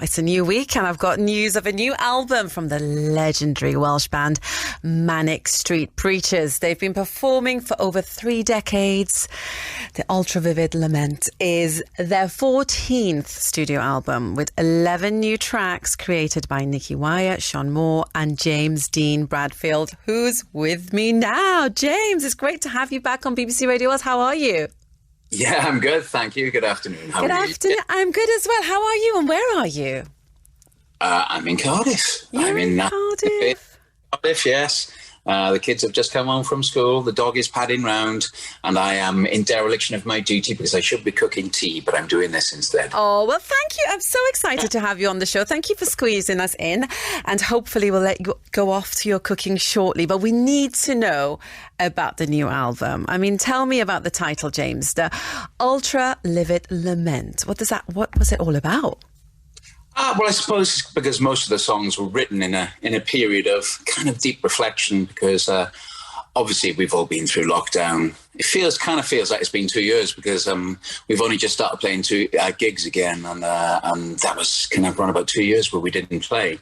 It's a new week and I've got news of a new album from the legendary Welsh band Manic Street Preachers. They've been performing for over 3 decades. The Ultra Vivid Lament is their 14th studio album with 11 new tracks created by Nicky, Sean Moore and James Dean Bradfield, who's with me now. James, it's great to have you back on BBC Radio Wales. How are you? Yeah, I'm good, thank you. Good afternoon. Good afternoon. I'm good as well. How are you and where are you? I'm in Cardiff. You're in Cardiff? Cardiff, yes. The kids have just come home from school. The dog is padding round, and I am in dereliction of my duty because I should be cooking tea, but I'm doing this instead. Oh, well, thank you. I'm so excited to have you on the show. Thank you for squeezing us in, and hopefully we'll let you go off to your cooking shortly. But we need to know about the new album. I mean, tell me about the title, James. The Ultra Vivid Lament. What was it all about? Well, I suppose because most of the songs were written in a period of kind of deep reflection, because obviously we've all been through lockdown. It kind of feels like it's been 2 years because we've only just started playing gigs again, and that was kind of around about 2 years where we didn't play.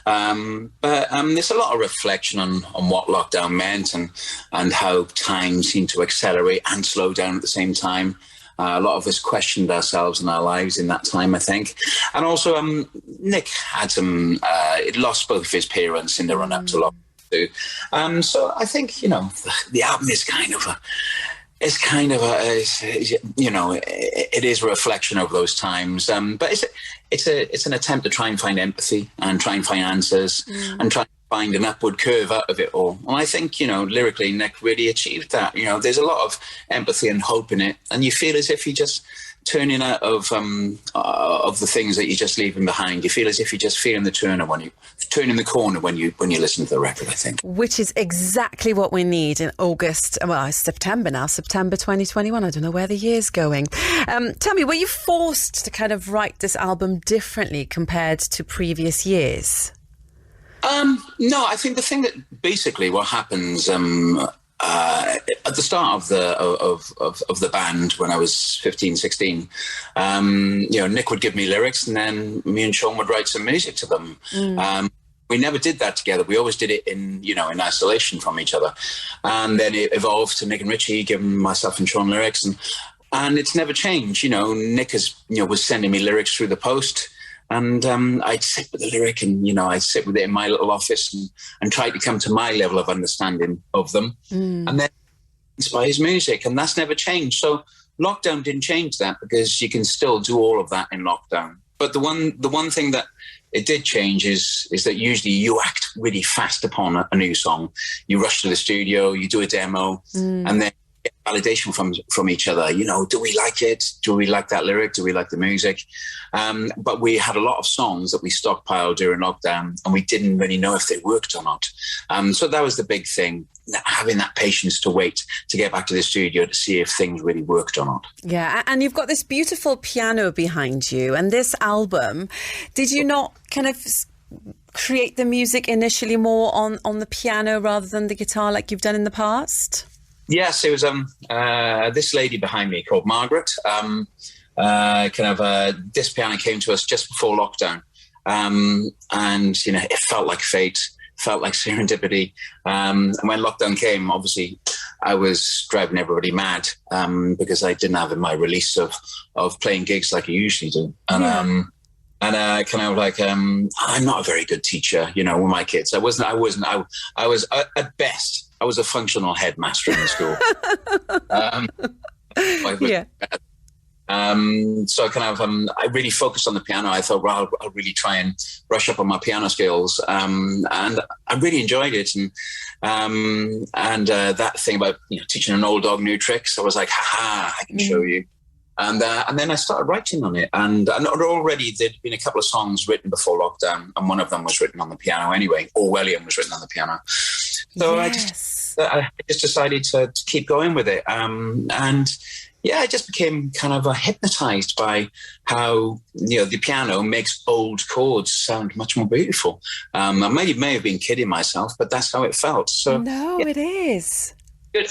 But there's a lot of reflection on what lockdown meant and how time seemed to accelerate and slow down at the same time. A lot of us questioned ourselves and our lives in that time, I think. And also, Nick had lost both of his parents in the run-up to lockdown. So I think, the album is it is a reflection of those times. But it's an attempt to try and find empathy and try and find answers and try and find an upward curve out of it all. And I think, lyrically, Nick really achieved that. There's a lot of empathy and hope in it, and you feel as if you're just turning out of the things that you're just leaving behind. You feel as if you're just feeling turning the corner when you listen to the record, I think. Which is exactly what we need in August. Well, it's September now, September 2021. I don't know where the year's going. Tell me, were you forced to kind of write this album differently compared to previous years? No, I think the thing that basically what happens at the start of the band when I was 15, 16, Nick would give me lyrics and then me and Sean would write some music to them. We never did that together. We always did it in isolation from each other. And then it evolved to Nick and Richey giving myself and Sean lyrics, and it's never changed. Nick was sending me lyrics through the post. And I'd sit with the lyric and, I'd sit with it in my little office and try to come to my level of understanding of them and then inspire his music. And that's never changed. So lockdown didn't change that because you can still do all of that in lockdown. But the one thing that it did change is that usually you act really fast upon a new song. You rush to the studio, you do a demo, and then get validation from each other. Do we like it? Do we like that lyric? Do we like the music? But we had a lot of songs that we stockpiled during lockdown and we didn't really know if they worked or not. So that was the big thing, having that patience to wait to get back to the studio to see if things really worked or not. Yeah, and you've got this beautiful piano behind you. And this album, did you not kind of create the music initially more on the piano rather than the guitar like you've done in the past? Yes, it was this lady behind me called Margaret. This piano came to us just before lockdown. And, it felt like fate, felt like serendipity. And when lockdown came, obviously, I was driving everybody mad because I didn't have my release of playing gigs like I usually do. And I'm not a very good teacher, with my kids. I was at best, I was a functional headmaster in the school. So I really focused on the piano. I thought, well, I'll really try and brush up on my piano skills. And I really enjoyed it. And that thing about, teaching an old dog new tricks, I was like, I can show you. And then I started writing on it. And already there'd been a couple of songs written before lockdown, and one of them was written on the piano anyway. Orwellian was written on the piano. So yes. I just decided to keep going with it. I just became kind of hypnotized by how, the piano makes old chords sound much more beautiful. I may have been kidding myself, but that's how it felt. So no, it is.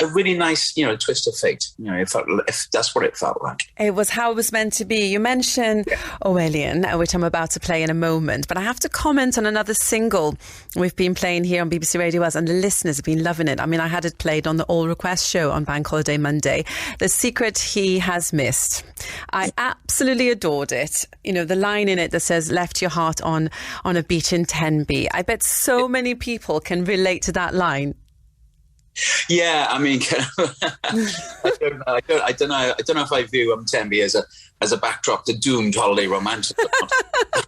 a really nice, twist of fate. It felt, if that's what it felt like. It was how it was meant to be. You mentioned Owelian, which I'm about to play in a moment, but I have to comment on another single we've been playing here on BBC Radio Wales, and the listeners have been loving it. I mean, I had it played on the All Request show on Bank Holiday Monday. The Secret He Has Missed. I absolutely adored it. The line in it that says, left your heart on a beach in Tenby. I bet so many people can relate to that line. Yeah, I mean, I don't know if I view Tenby as a backdrop to doomed holiday romance. But I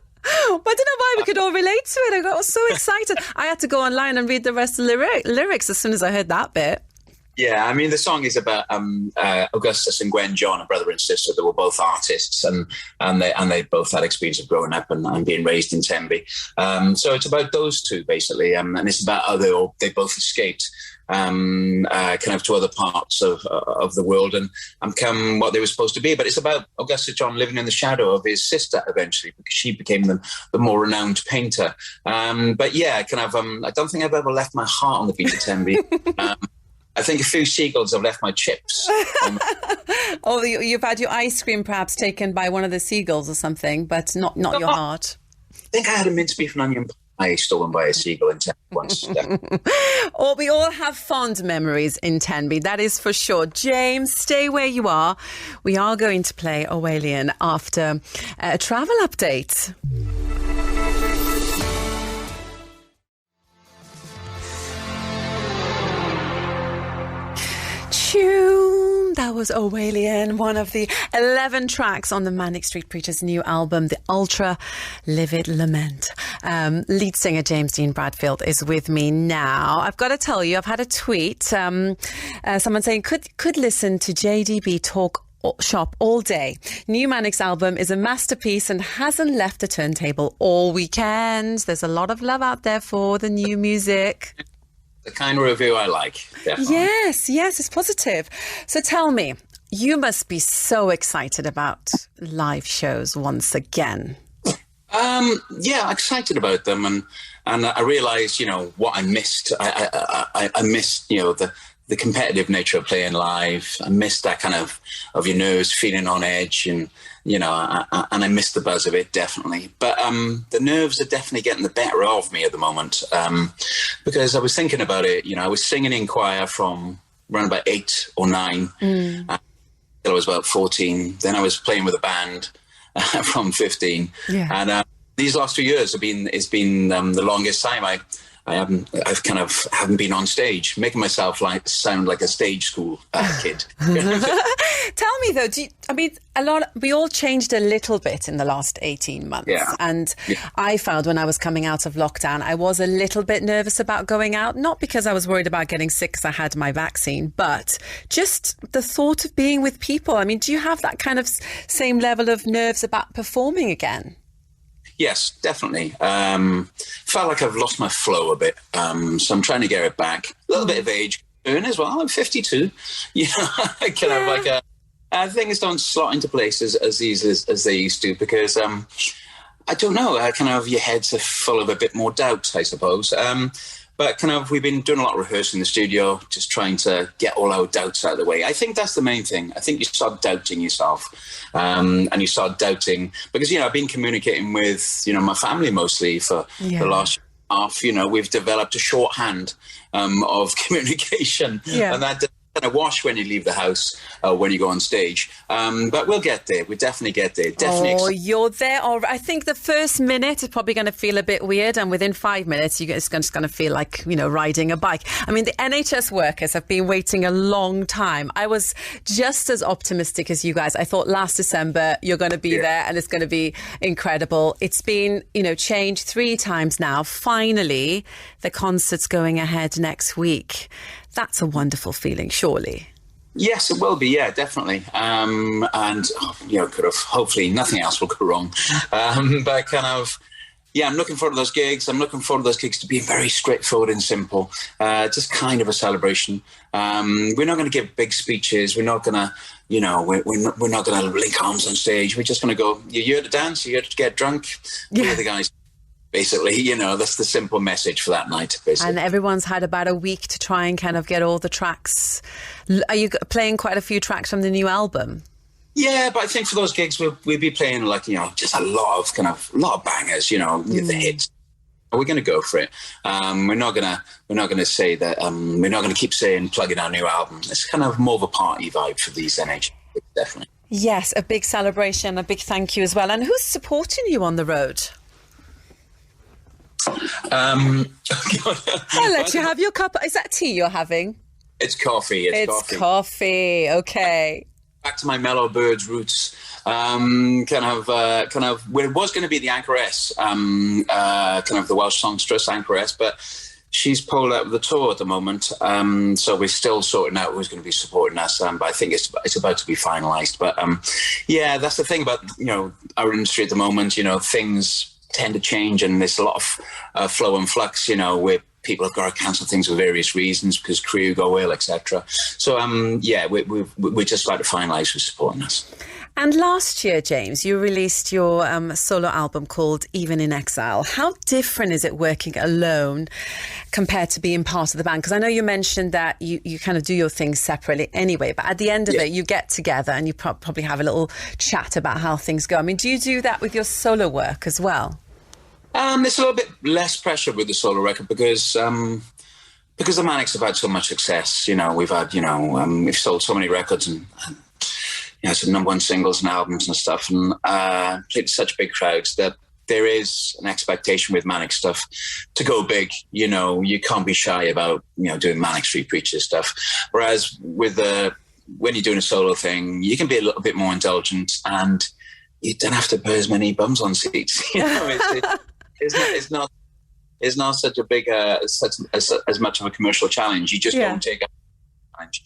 don't know why we could all relate to it. I got so excited. I had to go online and read the rest of the lyrics as soon as I heard that bit. Yeah, I mean, the song is about Augustus and Gwen John, a brother and sister that were both artists, and they both had experience of growing up and being raised in Tenby. So it's about those two, basically, and it's about how they both escaped kind of to other parts of the world and become what they were supposed to be. But it's about Augustus John living in the shadow of his sister eventually, because she became the more renowned painter. But yeah, I don't think I've ever left my heart on the beach of Tenby. I think a few seagulls have left my chips. Oh, you've had your ice cream perhaps taken by one of the seagulls or something, but not your heart. I think I had a mince beef and onion pie stolen by a seagull in Tenby once. Oh, we all have fond memories in Tenby, that is for sure. James, stay where you are. We are going to play Owelian after a travel update. Tune. That was Owelian, one of the 11 tracks on the Manic Street Preachers' new album, The Ultra Livid Lament. Lead singer James Dean Bradfield is with me now. I've got to tell you, I've had a tweet. Someone saying, could listen to JDB talk shop all day. New Manics album is a masterpiece and hasn't left the turntable all weekend. There's a lot of love out there for the new music. The kind of review I like, definitely. Yes, it's positive. So tell me, you must be so excited about live shows once again. Yeah, excited about them, and I realised, what I missed. I missed, the competitive nature of playing live. I missed that kind of your nerves feeling on edge, and and I missed the buzz of it, definitely. But the nerves are definitely getting the better of me at the moment, because I was thinking about it. I was singing in choir from around about 8 or 9 until I was about 14. Then I was playing with a band from 15, and these last 2 years have been the longest time I've kind of haven't been on stage, making myself sound like a stage school kid. Tell me though, we all changed a little bit in the last 18 months. Yeah. And I found when I was coming out of lockdown, I was a little bit nervous about going out, not because I was worried about getting sick because I had my vaccine, but just the thought of being with people. I mean, do you have that kind of same level of nerves about performing again? Yes, definitely. Felt like I've lost my flow a bit, so I'm trying to get it back. A little bit of age as well. I'm 52. Things don't slot into place as easily as they used to, because I don't know. Your heads are full of a bit more doubt, I suppose. But we've been doing a lot of rehearsing in the studio, just trying to get all our doubts out of the way. I think that's the main thing. I think you start doubting yourself, and you start doubting, because, I've been communicating with, my family mostly for the last half. We've developed a shorthand of communication, and that kind of wash when you leave the house, when you go on stage. But we'll get there. We'll definitely get there. Definitely. You're there. I think the first minute is probably going to feel a bit weird, and within 5 minutes, it's just going to feel like, riding a bike. I mean, the NHS workers have been waiting a long time. I was just as optimistic as you guys. I thought last December, you're going to be there and it's going to be incredible. It's been, changed 3 times now. Finally, the concert's going ahead next week. That's a wonderful feeling, surely. Yes, it will be. Yeah, definitely. And hopefully nothing else will go wrong. But I'm looking forward to those gigs. I'm looking forward to those gigs to be very straightforward and simple. Just kind of a celebration. We're not going to give big speeches. We're not going to, we're not going to link arms on stage. We're just going to go, you're here to dance, you're here to get drunk. We're the guys. Basically, you know, that's the simple message for that night, basically. And everyone's had about a week to try and kind of get all the tracks. Are you playing quite a few tracks from the new album? Yeah, but I think for those gigs, we'll be playing, like, you know, just a lot of bangers, you know, the hits. We're going to go for it. We're not going to say that. We're not going to keep saying plugging our new album. It's kind of more of a party vibe for these NH, definitely. Yes, a big celebration, a big thank you as well. And who's supporting you on the road? I'll let you have your cup. Is that tea you're having? It's coffee. It's coffee. Okay. Back to my Mellow Birds roots. Kind of. Well, it was going to be the Anchoress, kind of the Welsh songstress Anchoress, but she's pulled out of the tour at the moment. So we're still sorting out who's going to be supporting us. But I think it's about to be finalised. But yeah, that's the thing about, you know, our industry at the moment. You know, things tend to change, and there's a lot of flow and flux, you know, where people have got to cancel things for various reasons because crew go ill, etc. So yeah, we're just about to finalise who's supporting us. And last year, James, you released your solo album called Even in Exile. How different is it working alone compared to being part of the band? Because I know you mentioned that you kind of do your things separately anyway, but at the end of it, you get together and you probably have a little chat about how things go. I mean, do you do that with your solo work as well? There's a little bit less pressure with the solo record because the Manics have had so much success. You know, we've had, we've sold so many records and some number one singles and albums and stuff, and played to such big crowds that there is an expectation with Manic stuff to go big. You know, you can't be shy about, doing Manic Street Preachers stuff. Whereas with when you're doing a solo thing, you can be a little bit more indulgent and you don't have to put as many bums on seats. You know, it's not such a big, as much of a commercial challenge. You just don't take up the challenge.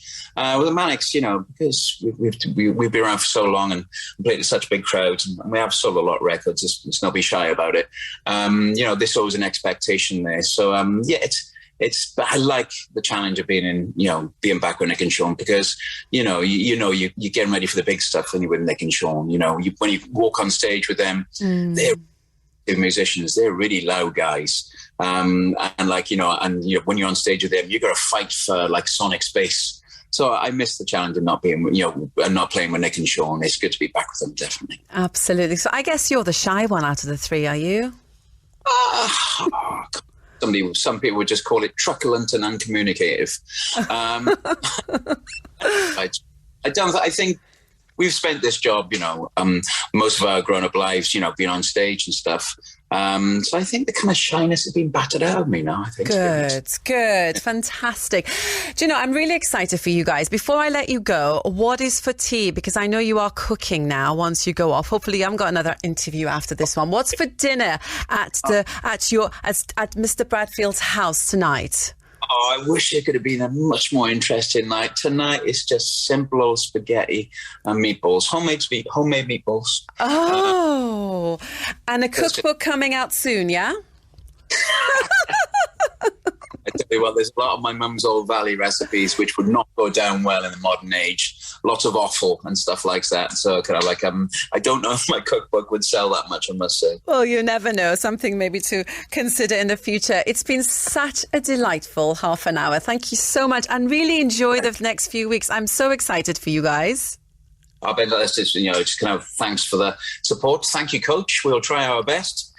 With the Manics, because we've been around for so long and played to such big crowds, and we have sold a lot of records. Let's not be shy about it. There's always an expectation there. So but I like the challenge of being being back with Nick and Sean, because you're getting ready for the big stuff when you're with Nick and Sean. When you walk on stage with them, they're musicians, they're really loud guys, and when you're on stage with them, you got to fight for like sonic space. So I miss the challenge of not being, and not playing with Nick and Sean. It's good to be back with them, definitely. Absolutely. So I guess you're the shy one out of the three, are you? Some people would just call it truculent and uncommunicative. I think we've spent this job, most of our grown-up lives, being on stage and stuff. So I think the kind of shyness has been battered out of me now, I think. Good. Fantastic. Do you know, I'm really excited for you guys. Before I let you go, what is for tea? Because I know you are cooking now once you go off. Hopefully you haven't got another interview after this one. What's for dinner at Mr. Bradfield's house tonight? Oh, I wish it could have been a much more interesting night. Tonight it's just simple old spaghetti and meatballs, homemade meatballs. Oh, and a cookbook coming out soon, yeah? I tell you what, there's a lot of my mum's old Valley recipes which would not go down well in the modern age. Lots of offal and stuff like that. So kind of I don't know if my cookbook would sell that much, I must say. Well, you never know. Something maybe to consider in the future. It's been such a delightful half an hour. Thank you so much, and really enjoy the next few weeks. I'm so excited for you guys. I bet that's just kind of thanks for the support. Thank you, Coach. We'll try our best.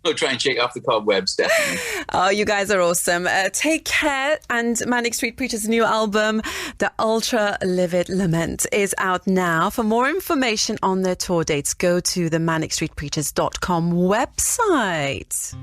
We'll try and shake off the cobwebs, definitely. Oh, you guys are awesome. Take care. And Manic Street Preachers' new album, The Ultra Livid Lament, is out now. For more information on their tour dates, go to the manicstreetpreachers.com website.